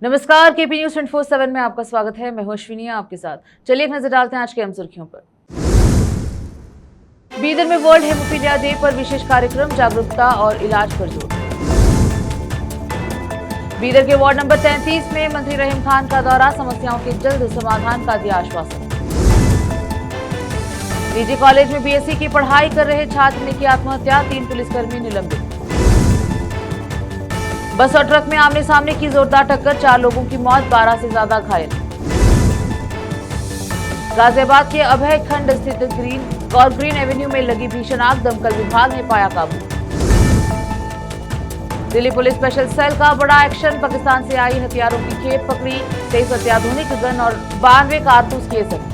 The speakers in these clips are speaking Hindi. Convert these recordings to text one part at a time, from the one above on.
नमस्कार, केपी न्यूज 24/7 में आपका स्वागत है। मैं हूं अश्विनी आपके साथ। चलिए एक नजर डालते हैं आज के अहम सुर्खियों पर। बीदर में वर्ल्ड हेमोफीलिया डे पर विशेष कार्यक्रम, जागरूकता और इलाज पर जोर। बीदर के वार्ड नंबर 33 में मंत्री रहीम खान का दौरा, समस्याओं के जल्द समाधान का दिया आश्वासन। निजी कॉलेज में बीएससी की पढ़ाई कर रहे छात्र ने की आत्महत्या, 3 पुलिसकर्मी निलंबित। बस और ट्रक में आमने सामने की जोरदार टक्कर, 4 लोगों की मौत, 12 से ज्यादा घायल। गाजियाबाद के अभय खंड स्थित ग्रीन एवेन्यू में लगी भीषण आग, दमकल विभाग ने पाया काबू। दिल्ली पुलिस स्पेशल सेल का बड़ा एक्शन, पाकिस्तान से आई हथियारों की खेप पकड़ी, 23 अत्याधुनिक गन और 92 कारतूस किए जब्त।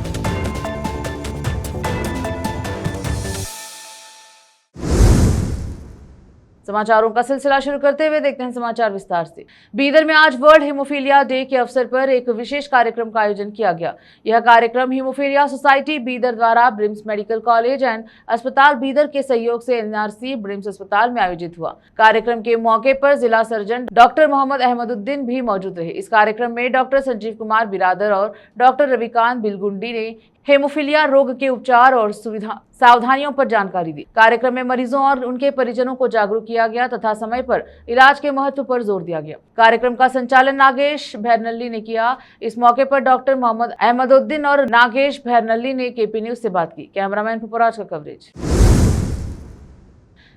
समाचारों का सिलसिला शुरू करते हुए देखते हैं समाचार विस्तार से। बीदर में आज वर्ल्ड हीमोफीलिया डे के अवसर पर एक विशेष कार्यक्रम का आयोजन किया गया। यह कार्यक्रम हीमोफीलिया सोसाइटी बीदर द्वारा ब्रिम्स मेडिकल कॉलेज एंड अस्पताल बीदर के सहयोग से एनआरसी ब्रिम्स अस्पताल में आयोजित हुआ। कार्यक्रम के मौके पर जिला सर्जन डॉक्टर मोहम्मद अहमदुद्दीन भी मौजूद रहे। इस कार्यक्रम में डॉक्टर संजीव कुमार बिरादर और डॉक्टर रविकांत बिलगुंडी ने हेमोफीलिया रोग के उपचार और सावधानियों पर जानकारी दी। कार्यक्रम में मरीजों और उनके परिजनों को जागरूक किया गया तथा समय पर इलाज के महत्व पर जोर दिया गया। कार्यक्रम का संचालन नागेश भैरनल्ली ने किया। इस मौके पर डॉक्टर मोहम्मद अहमदुद्दीन और नागेश भैरनल्ली ने केपी न्यूज से बात की। कैमरामैन पुपराज का कवरेज।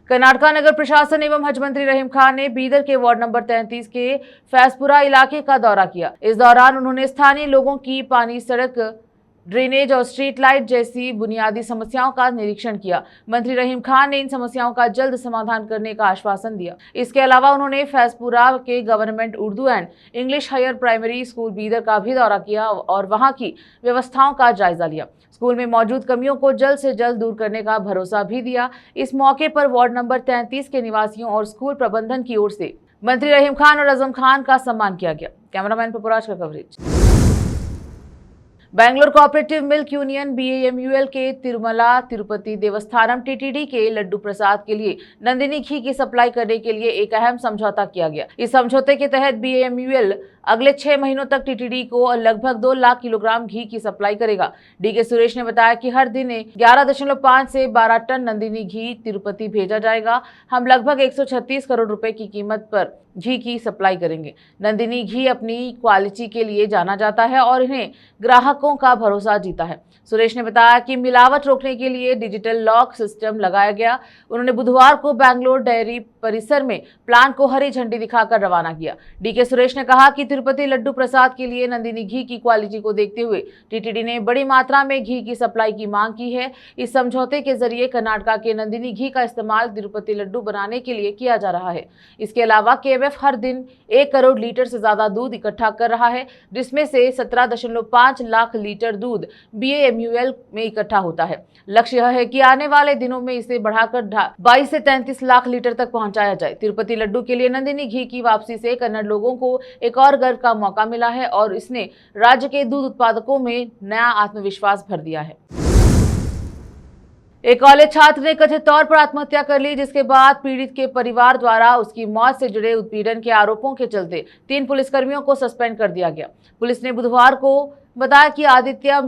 कर्नाटक नगर प्रशासन एवं हज मंत्री रहीम खान ने बीदर के वार्ड नंबर 33 के फैसपुरा इलाके का दौरा किया। इस दौरान उन्होंने स्थानीय लोगों की पानी, सड़क, ड्रेनेज और स्ट्रीट लाइट जैसी बुनियादी समस्याओं का निरीक्षण किया। मंत्री रहीम खान ने इन समस्याओं का जल्द समाधान करने का आश्वासन दिया। इसके अलावा उन्होंने फैसपुरा के government Urdu and English higher primary school Bidar का भी दौरा किया और वहां की व्यवस्थाओं का जायजा लिया। स्कूल में मौजूद कमियों को जल्द से जल्द दूर करने का भरोसा भी दिया। इस मौके पर वार्ड नंबर 33 के निवासियों और स्कूल प्रबंधन की ओर से मंत्री रहीम खान और आजम खान का सम्मान किया गया। कैमरामैन पुपराज का coverage. Bangalore cooperative milk union BAMUL के तिरुमला तिरुपति देवस्थानम TTD के लड्डू प्रसाद के लिए नंदिनी घी की सप्लाई करने के लिए एक अहम समझौता किया गया। इस समझौते के तहत BAMUL अगले 6 महीनों तक TTD को लगभग 2 लाख किलोग्राम घी की सप्लाई करेगा। DK सुरेश ने बताया कि हर दिन 11.5 से 12 टन नंदिनी घी तिरुपति भेजा जाएगा। हम लगभग 136 करोड़ रुपए की कीमत पर घी की सप्लाई करेंगे। नंदिनी घी अपनी क्वालिटी के लिए जाना जाता है और इन्हें ग्राहकों का भरोसा जीता है। सुरेश ने बताया कि मिलावट रोकने के लिए डिजिटल लॉक सिस्टम लगाया गया। उन्होंने बुधवार को बैंगलोर डेयरी परिसर में प्लांट को हरी झंडी दिखाकर रवाना किया। DK सुरेश ने कहा कि तिरुपति लड्डू प्रसाद के लिए नंदिनी घी की क्वालिटी को देखते हुए TTD ने बड़ी मात्रा में घी की सप्लाई की मांग की है। इस समझौते के जरिए कर्नाटक के नंदिनी घी का इस्तेमाल तिरुपति लड्डू बनाने के लिए किया जा रहा है। इसके अलावा KMF हर दिन 1 करोड़ लीटर से ज्यादा दूध इकट्ठा कर रहा है, जिसमें से 17.5 लाख लीटर दूध BAMUL में इकट्ठा होता है। लक्ष्य यह है कि आने वाले दिनों में इसे बढ़ाकर 22 से 33 लाख लीटर तक पहुंचाया जाए। तिरुपति लड्डू के लिए नंदिनी घी की वापसी से कन्नड़ लोगों को एक और गर्व का मौका मिला है और इसने राज्य के दूध उत्पादकों में नया आत्मविश्वास भर दिया है। एक कॉलेज छात्र ने कथित तौर पर आत्महत्या कर ली, जिसके बाद पीड़ित के परिवार द्वारा उसकी मौत से जुड़े उत्पीड़न के आरोपों के चलते 3 पुलिसकर्मियों को सस्पेंड कर दिया गया। पुलिस ने बुधवार को बताया कि आदित्य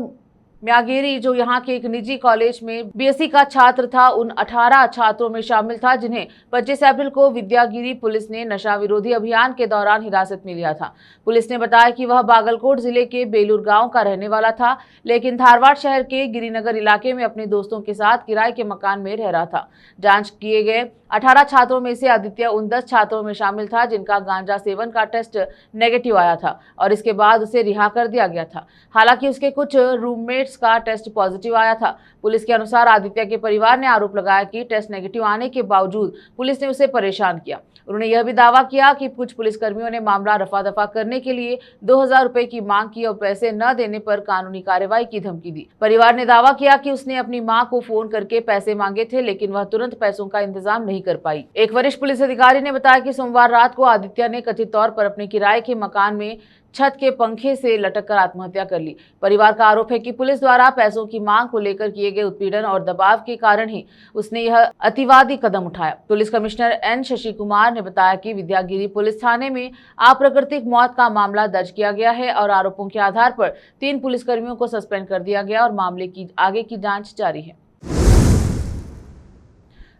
म्यागेरी, जो यहाँ के एक निजी कॉलेज में BSc का छात्र था, उन 18 छात्रों में शामिल था जिन्हें 25 अप्रैल को विद्यागिरी पुलिस ने नशा विरोधी अभियान के दौरान हिरासत में लिया था। पुलिस ने बताया कि वह बागलकोट जिले के बेलूर गांव का रहने वाला था, लेकिन धारवाड़ शहर के गिरिनगर इलाके में अपने दोस्तों के साथ किराए के मकान में रह रहा था। जांच किए गए 18 छात्रों में से आदित्य उन 10 छात्रों में शामिल था जिनका गांजा सेवन का टेस्ट नेगेटिव आया था और इसके बाद उसे रिहा कर दिया गया था। हालांकि उसके कुछ रूममेट्स का टेस्ट पॉजिटिव आया था। पुलिस के अनुसार आदित्य के परिवार ने आरोप लगाया कि टेस्ट नेगेटिव आने के बावजूद पुलिस ने उसे परेशान किया। उन्होंने यह भी दावा किया कि कुछ पुलिसकर्मियों ने मामला रफा दफा करने के लिए 2000 रुपए की मांग की और पैसे न देने पर कानूनी कार्रवाई की धमकी दी। परिवार ने दावा किया कि उसने अपनी मां को फोन करके पैसे मांगे थे, लेकिन वह तुरंत पैसों का इंतजाम नहीं कर पाई। एक वरिष्ठ पुलिस अधिकारी ने बताया कि सोमवार रात को आदित्य ने कथित तौर पर अपने किराए के मकान में छत के पंखे से लटककर आत्महत्या कर ली। परिवार का आरोप है कि पुलिस द्वारा पैसों की मांग को लेकर किए गए उत्पीड़न और दबाव के कारण ही उसने यह अतिवादी कदम उठाया। Police commissioner N Shashi Kumar ने बताया कि विद्यागिरी पुलिस थाने में अप्राकृतिक मौत का मामला दर्ज किया गया है और आरोपों के आधार पर 3 पुलिसकर्मियों को सस्पेंड कर दिया गया और मामले की आगे की जांच जारी है।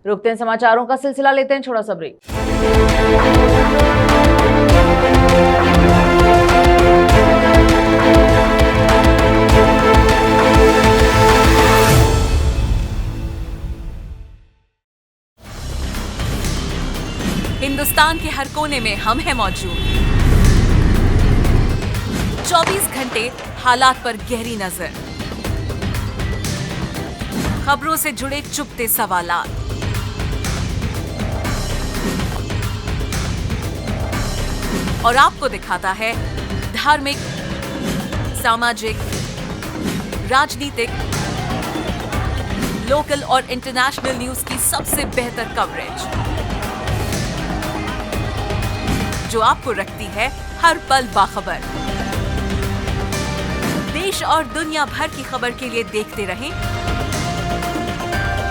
रुकते हैं समाचारों का सिलसिला, लेते हैं छोटा सा ब्रेक। हिंदुस्तान के हर कोने में हम हैं मौजूद। 24 घंटे हालात पर गहरी नजर, खबरों से जुड़े चुपते सवालात, और आपको दिखाता है धार्मिक, सामाजिक, राजनीतिक, लोकल और इंटरनेशनल न्यूज की सबसे बेहतर कवरेज, जो आपको रखती है हर पल बाखबर। देश और दुनिया भर की खबर के लिए देखते रहें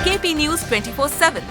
KP news 24/7।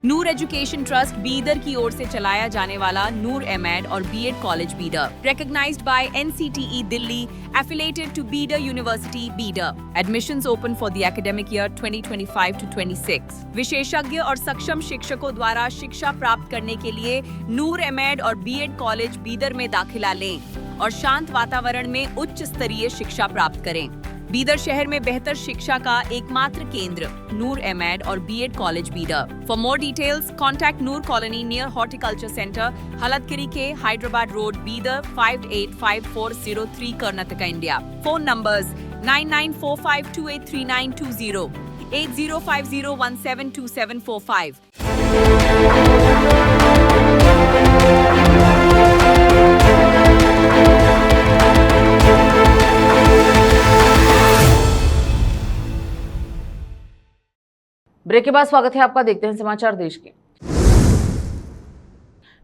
Noor education trust Bidar की ओर से चलाया जाने वाला नूर एमएड और BEd college Bidar, recognized by NCTE Delhi, affiliated to Bidar University, Bidar. Admissions open for the academic year 2025 to 26. विशेषज्ञ और सक्षम शिक्षकों द्वारा शिक्षा प्राप्त करने के लिए नूर एमएड और बीएड कॉलेज बीदर में दाखिला लें और शांत वातावरण में उच्च स्तरीय शिक्षा प्राप्त करें। बीदर शहर में बेहतर शिक्षा का एकमात्र केंद्र नूर एमएड और BEd college Bidar. For more details contact Noor colony near horticulture centre, Halatgiri के Hyderabad road, Bidar 585403 Karnataka, India. Phone numbers 9945283920, 8050172745। Break के बाद स्वागत है आपका। देखते हैं समाचार देश के।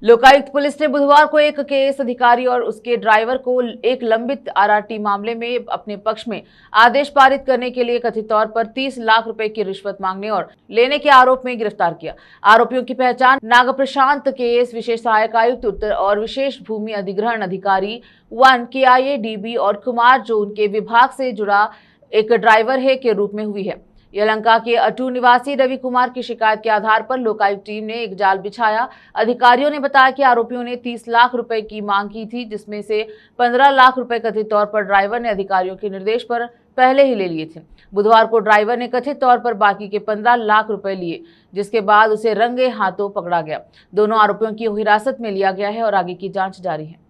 लोकायुक्त पुलिस ने बुधवार को एक केएस अधिकारी और उसके ड्राइवर को एक लंबित आरआरटी मामले में अपने पक्ष में आदेश पारित करने के लिए कथित तौर पर 30 लाख रुपए की रिश्वत मांगने और लेने के आरोप में गिरफ्तार किया। आरोपियों की पहचान नागप्रशांत केएस, विशेष सहायक आयुक्त उत्तर और विशेष भूमि अधिग्रहण अधिकारी 1 KIADB और कुमार जोन के विभाग से जुड़ा एक ड्राइवर है के रूप में हुई है। यलंका के अटू निवासी रवि कुमार की शिकायत के आधार पर लोकायुक्त टीम ने एक जाल बिछाया। अधिकारियों ने बताया कि आरोपियों ने 30 लाख रुपए की मांग की थी, जिसमें से 15 लाख रुपए कथित तौर पर ड्राइवर ने अधिकारियों के निर्देश पर पहले ही ले लिए थे। बुधवार को ड्राइवर ने कथित तौर पर बाकी के 15 लाख रुपए लिए, जिसके बाद उसे रंगे हाथों पकड़ा गया। दोनों आरोपियों की हिरासत में लिया गया है और आगे की जांच जारी है।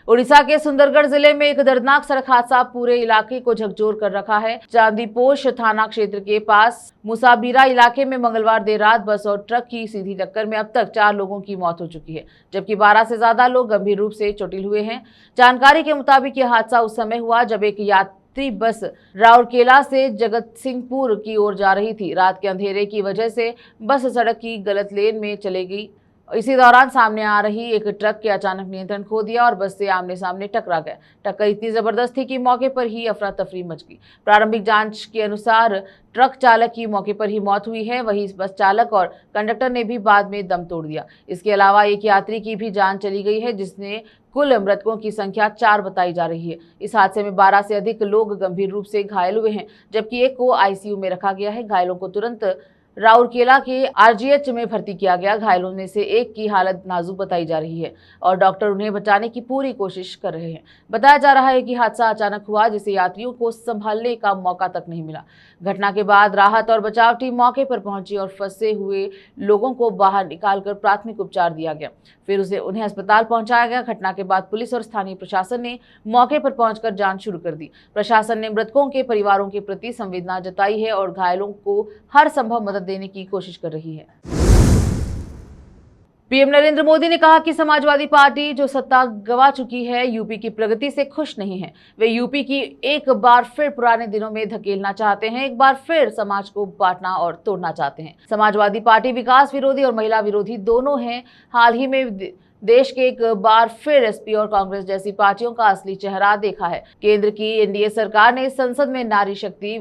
उड़ीसा के सुंदरगढ़ जिले में एक दर्दनाक सड़क हादसा पूरे इलाके को झकझोर कर रखा है। चांदीपोश थाना क्षेत्र के पास मुसाबीरा इलाके में मंगलवार देर रात बस और ट्रक की सीधी टक्कर में अब तक 4 लोगों की मौत हो चुकी है, जबकि 12 से ज्यादा लोग गंभीर रूप से चोटिल हुए हैं। जानकारी के मुताबिक यह हादसा उस समय हुआ जब एक यात्री बस राउरकेला से जगत सिंहपुर की ओर जा रही थी। रात के अंधेरे की वजह से बस सड़क की गलत लेन में चले गई। इसी दौरान सामने आ रही एक ट्रक के अचानक नियंत्रण खो दिया और बस से आमने सामने टकरा गया। टक्कर इतनी जबरदस्त थी कि मौके पर ही अफरा तफरी मच गई। प्रारंभिक जांच के अनुसार ट्रक चालक की मौके पर ही मौत हुई है। वहीं बस चालक और कंडक्टर ने भी बाद में दम तोड़ दिया। इसके अलावा एक यात्री की भी जान चली गई है, जिसने कुल मृतकों की संख्या 4 बताई जा रही है। इस हादसे में 12 से अधिक लोग गंभीर रूप से घायल हुए हैं, जबकि एक को आईसीयू में रखा गया है। घायलों को तुरंत राउरकेला के आरजीएच में भर्ती किया गया। घायलों में से एक की हालत नाजुक बताई जा रही है और डॉक्टर उन्हें बचाने की पूरी कोशिश कर रहे हैं। बताया जा रहा है कि हादसा अचानक हुआ, जिससे यात्रियों को संभालने का मौका तक नहीं मिला। घटना के बाद राहत और बचाव टीम मौके पर पहुंची और फंसे हुए लोगों को बाहर निकालकर प्राथमिक उपचार दिया गया, फिर उन्हें अस्पताल पहुंचाया गया। घटना के बाद पुलिस और स्थानीय प्रशासन ने मौके पर पहुंचकर जांच शुरू कर दी। प्रशासन ने मृतकों के परिवारों के प्रति संवेदना जताई है और घायलों को हर संभव मदद देने की कोशिश कर रही है। पीएम नरेंद्र मोदी ने कहा कि समाजवादी पार्टी जो सत्ता गंवा चुकी है, यूपी की प्रगति से खुश नहीं है। वे यूपी की एक बार फिर पुराने दिनों में धकेलना चाहते हैं, एक बार फिर समाज को बांटना और तोड़ना चाहते हैं। समाजवादी पार्टी विकास विरोधी और महिला विरोधी दोनों हैं। हाल ही में देश के एक बार फिर एसपी और कांग्रेस जैसी पार्टियों का असली चेहरा देखा है। केंद्र की एनडीए सरकार ने संसद में नारी शक्ति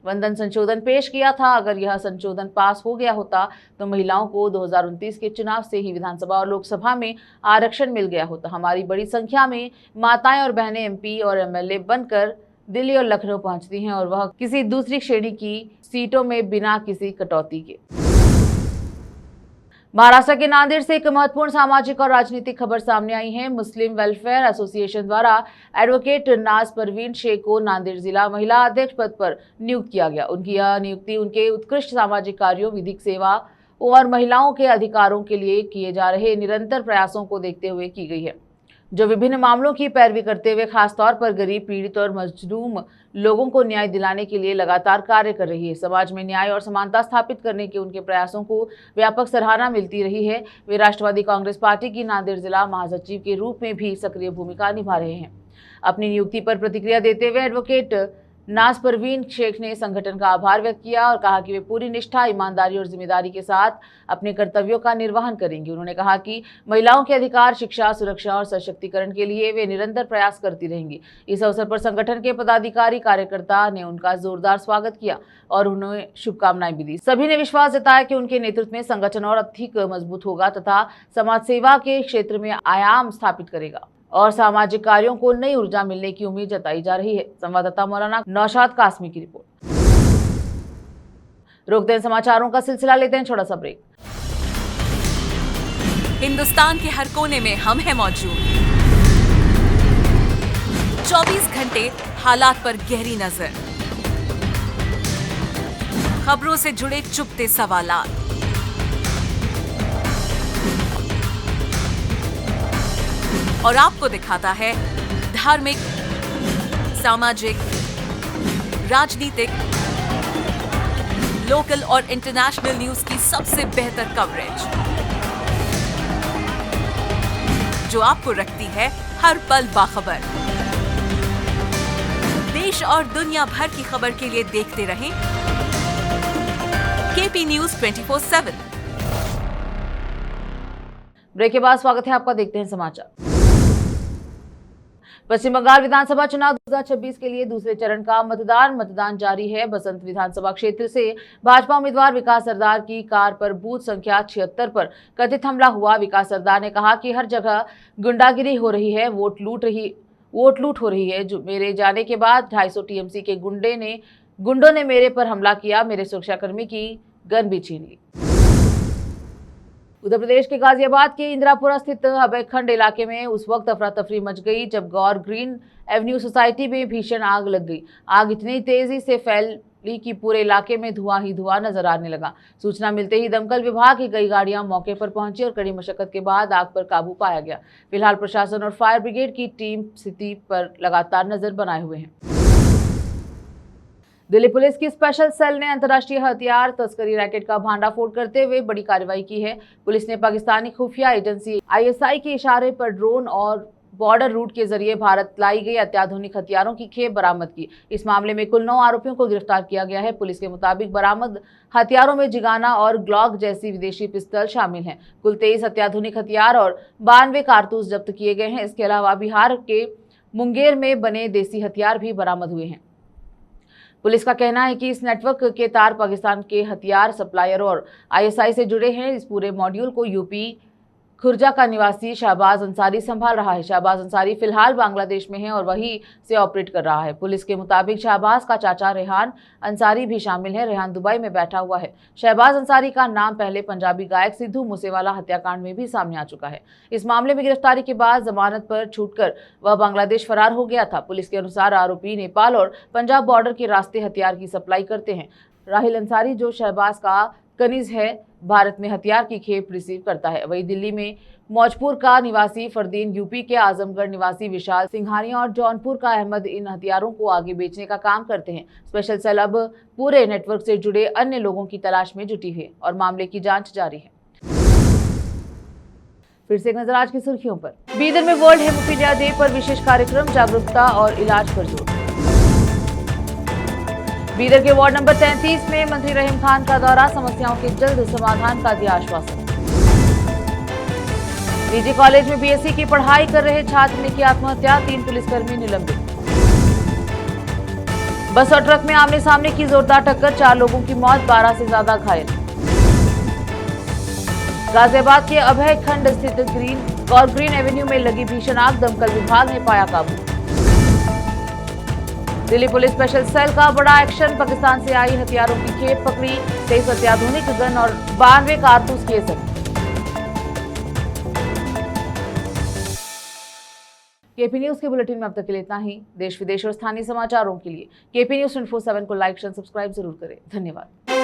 वंदन संशोधन पेश किया था। अगर यह संशोधन पास हो गया होता तो महिलाओं को 2029 के चुनाव से ही विधानसभा और लोकसभा में आरक्षण मिल गया होता। हमारी बड़ी संख्या में माताएं और बहनें एमपी और एमएलए बनकर दिल्ली और लखनऊ पहुंचती हैं, और वह किसी दूसरी श्रेणी की सीटों में बिना किसी कटौती के। महाराष्ट्र के नांदेड़ से एक महत्वपूर्ण सामाजिक और राजनीतिक खबर सामने आई है। मुस्लिम वेलफेयर एसोसिएशन द्वारा एडवोकेट नाज परवीन शेख को नांदेड़ जिला महिला अध्यक्ष पद पर नियुक्त किया गया। उनकी यह नियुक्ति उनके उत्कृष्ट सामाजिक कार्यों, विधिक सेवा और महिलाओं के अधिकारों के लिए किए जा रहे निरंतर प्रयासों को देखते हुए की गई है, जो विभिन्न मामलों की पैरवी करते हुए खासतौर पर गरीब, पीड़ित और मजलूम लोगों को न्याय दिलाने के लिए लगातार कार्य कर रही है। समाज में न्याय और समानता स्थापित करने के उनके प्रयासों को व्यापक सराहना मिलती रही है। वे राष्ट्रवादी कांग्रेस पार्टी की नांदेड़ जिला महासचिव के रूप में भी सक्रिय भूमिका निभा रहे हैं। अपनी नियुक्ति पर प्रतिक्रिया देते हुए एडवोकेट नाज परवीन शेख ने संगठन का आभार व्यक्त किया और कहा कि वे पूरी निष्ठा, ईमानदारी और जिम्मेदारी के साथ अपने कर्तव्यों का निर्वहन करेंगे। उन्होंने कहा कि महिलाओं के अधिकार, शिक्षा, सुरक्षा और सशक्तिकरण के लिए वे निरंतर प्रयास करती रहेंगी। इस अवसर पर संगठन के पदाधिकारी, कार्यकर्ता ने उनका जोरदार स्वागत किया और उन्हें शुभकामनाएं भी दी। सभी ने विश्वास जताया कि उनके नेतृत्व में संगठन और अधिक मजबूत होगा तथा समाज सेवा के क्षेत्र में आयाम स्थापित करेगा और सामाजिक कार्यों को नई ऊर्जा मिलने की उम्मीद जताई जा रही है। संवाददाता मौलाना नौशाद कासमी की रिपोर्ट। रोकते हैं समाचारों का सिलसिला, लेते हैं छोटा सा ब्रेक। हिंदुस्तान के हर कोने में हम हैं मौजूद। 24 घंटे हालात पर गहरी नजर, खबरों से जुड़े चुपते सवालात, और आपको दिखाता है धार्मिक, सामाजिक, राजनीतिक, लोकल और इंटरनेशनल न्यूज की सबसे बेहतर कवरेज, जो आपको रखती है हर पल बाखबर। देश और दुनिया भर की खबर के लिए देखते रहें केपी न्यूज 24/7। ब्रेक के बाद स्वागत है आपका, देखते हैं समाचार। पश्चिम बंगाल विधानसभा चुनाव 2026 के लिए दूसरे चरण का मतदान जारी है। बसंत विधानसभा क्षेत्र से भाजपा उम्मीदवार विकास सरदार की कार पर बूथ संख्या 76 पर कथित हमला हुआ। विकास सरदार ने कहा कि हर जगह गुंडागिरी हो रही है, वोट लूट हो रही है। जो मेरे जाने के बाद 250 टीएमसी के गुंडों ने मेरे पर हमला किया, मेरे सुरक्षाकर्मी की गन भी छीन ली। उत्तर प्रदेश के गाजियाबाद के इंदिरापुरा स्थित हबेखंड इलाके में उस वक्त अफरा तफरी मच गई जब गौर ग्रीन एवेन्यू सोसाइटी में भीषण आग लग गई। आग इतनी तेजी से फैली कि पूरे इलाके में धुआं ही धुआं नजर आने लगा। सूचना मिलते ही दमकल विभाग की कई गाड़ियां मौके पर पहुंची और कड़ी मशक्कत के बाद आग पर काबू पाया गया। फिलहाल प्रशासन और फायर ब्रिगेड की टीम स्थिति पर लगातार नजर बनाए हुए है। दिल्ली पुलिस की स्पेशल सेल ने अंतर्राष्ट्रीय हथियार तस्करी रैकेट का भांडाफोड़ करते हुए बड़ी कार्रवाई की है। पुलिस ने पाकिस्तानी खुफिया एजेंसी आईएसआई के इशारे पर ड्रोन और बॉर्डर रूट के जरिए भारत लाई गई अत्याधुनिक हथियारों की खेप बरामद की। इस मामले में कुल 9 आरोपियों को गिरफ्तार किया गया है। पुलिस के मुताबिक बरामद हथियारों में जिगाना और ग्लॉक जैसी विदेशी पिस्तौल शामिल हैं। कुल 23 अत्याधुनिक हथियार और 92 कारतूस जब्त किए गए हैं। इसके अलावा बिहार के मुंगेर में बने देसी हथियार भी बरामद हुए हैं। पुलिस का कहना है कि इस नेटवर्क के तार पाकिस्तान के हथियार सप्लायर और आईएसआई से जुड़े हैं। इस पूरे मॉड्यूल को यूपी खुर्जा का निवासी शहबाज अंसारी संभाल रहा है। शहबाज अंसारी फिलहाल बांग्लादेश में है और वहीं से ऑपरेट कर रहा है। पुलिस के मुताबिक शहबाज का चाचा रेहान अंसारी भी शामिल है। रेहान दुबई में बैठा हुआ है। शहबाज अंसारी का नाम पहले पंजाबी गायक सिद्धू मूसेवाला हत्याकांड में भी सामने आ चुका है। इस मामले में गिरफ्तारी के बाद जमानत पर छूटकर वह बांग्लादेश फरार हो गया था। पुलिस के अनुसार आरोपी नेपाल और पंजाब बॉर्डर के रास्ते हथियार की सप्लाई करते हैं। राहिल अंसारी, जो शहबाज का कनीज है, भारत में हथियार की खेप रिसीव करता है। वहीं दिल्ली में मौजपुर का निवासी फरदीन, यूपी के आजमगढ़ निवासी विशाल सिंघानिया और जौनपुर का अहमद इन हथियारों को आगे बेचने का काम करते हैं। स्पेशल सेल अब पूरे नेटवर्क से जुड़े अन्य लोगों की तलाश में जुटी है और मामले की जांच जारी है। फिर से एक नजर आज की सुर्खियों पर। बीदर में वर्ल्ड हेमोफीलिया डे पर विशेष कार्यक्रम, जागरूकता और इलाज पर जोर। बीदर के वार्ड नंबर 33 में मंत्री रहीम खान का दौरा, समस्याओं के जल्द समाधान का दिया आश्वासन। निजी कॉलेज में बीएससी की पढ़ाई कर रहे छात्र ने की आत्महत्या, 3 पुलिसकर्मी निलंबित। बस और ट्रक में आमने सामने की जोरदार टक्कर, 4 लोगों की मौत, 12 से ज्यादा घायल। गाजियाबाद के अभय खंड स्थित ग्रीन एवेन्यू में लगी भीषण आग, दमकल विभाग ने पाया काबू। दिल्ली पुलिस स्पेशल सेल का बड़ा एक्शन, पाकिस्तान से आई हथियारों की खेप पकड़ी, 23 अत्याधुनिक गन और 92 कारतूस किए जब्त। केपी न्यूज के बुलेटिन में अब तक के लिए इतना ही। देश विदेश और स्थानीय समाचारों के लिए केपी न्यूज 24/7 को लाइक, शेयर, सब्सक्राइब जरूर करें। धन्यवाद।